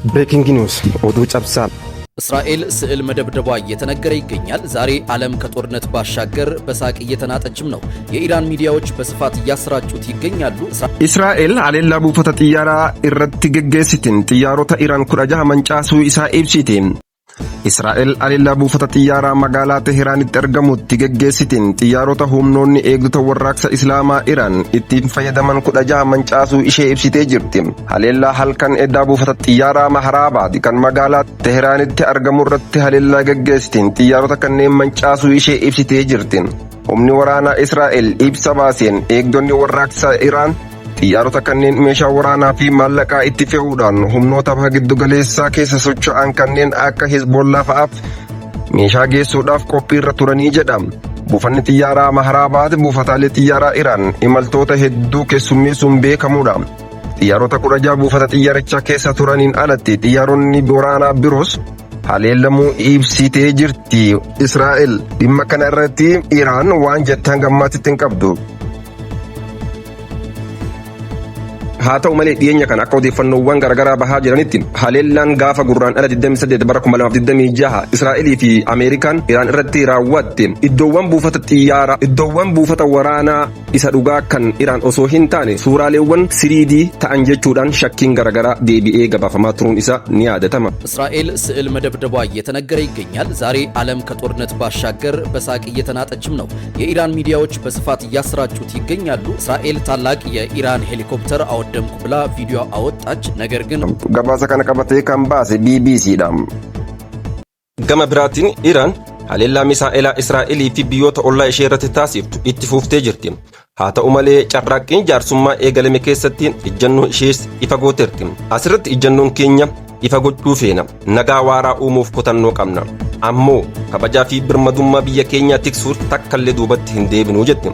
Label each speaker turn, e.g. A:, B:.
A: ብሬኪንግ ኒውስ ኦዱ ጨብሳ
B: እስራኤል ስዕል መደብደቧ እየተነገረ ይገኛል። ዛሬ ዓለም ከጦርነት ባሻገር በሳቅ እየተናጠችም ነው። የኢራን ሚዲያዎች በስፋት እያሰራጩት ይገኛሉ።
A: እስራኤል አሌላ ቡፈተ ጥያራ ኢረቲ ገገሲቲን ጥያሮታ ኢራን ኩራጃ መንጫሱ ኢሳ ኢብሲቲ Israa'el alilla buufata xiyyaaraa magaalaa Teheraanitti argamutti geggeessitiin xiyyaarota humnoonni eegdota warraaqsa Islaamaa Iraan ittiin fayyadaman 16 mancaasuu ishee ibsitee jirti. Haleellaa halkan eddaa buufata xiyyaaraa Maharabaad kan magaalaa Teheraanitti argamu irratti haleellaa geggeessitiin xiyyaarota kanneen mancaasuu ishee ibsitee jirti. Humni waraanaa Israa'el ibsa baaseen eegdonni warraaqsa Iraan xiyyaarota kanneen meeshaa waraanaa fi maallaqaa itti fe'uudhaan humnoota giddu galeessaa keessa socho'an kanneen akka Hezbollah fa'aaf meeshaa geessuudhaaf qophiirra turanii jedha. Buufanni xiyyaaraa Maharabaad buufataalee xiyyaaraa Iraan imaltoota hedduu keessummeessuun beekamudha. Xiyyaarota 16 buufata xiyyaarichaa keessa turaniin alatti xiyyaaronni waraanaa biroos haleellamuu ibsitee jirti. Israa'el dhimma kana irratti Iraan waan jettaan gammaatti hin qabdu. haa ta'u malee dhiyeenya kana akka odeeffannoowwan garagaraa bahaa jiranitti haleellaan gaafa gurraandhala 28 bara 2026 Israa'elii fi Ameerikaan Iraan irratti raawwatte iddoowwan buufata waraanaa isa dhugaa kan Iraan osoo hin taane suuraaleewwan 3D ta'an jechuudhaan shakkiin garagaraa deebi'ee gabaafamaa turuun isa ni yaadatama.
B: እስራኤል ስዕል መደብደቧ እየተነገረ ይገኛል። ዛሬ ዓለም ከጦርነት ባሻገር በሳቅ እየተናጠችም ነው። የኢራን ሚዲያዎች በስፋት እያሰራጩት ይገኛሉ። እስራኤል ታላቅ የኢራን ሄሊኮፕተር ደምኩ ብላ ቪዲዮ አወጣች። ነገር ግን
A: gabaasa kana qabatee kan baase BBC dha. Gama biraatiin Iraan haleellaa misaa'ilaa Israa'elii fi biyyoota ollaa ishee irratti taasiftu itti fuuftee jirti. haa ta'u malee carraaqqiin jaarsummaa eegalame keessatti ejjannoon ishees ifa gooteerti. Asirratti ejjannoon keenya ifa gochuu feena. Nagaa waaraa uumuuf kutannoo qabna. Ammoo kabajaa fi birmadummaa biyya keenyaa tiksuuf takkallee duubatti hin deebinu jetti.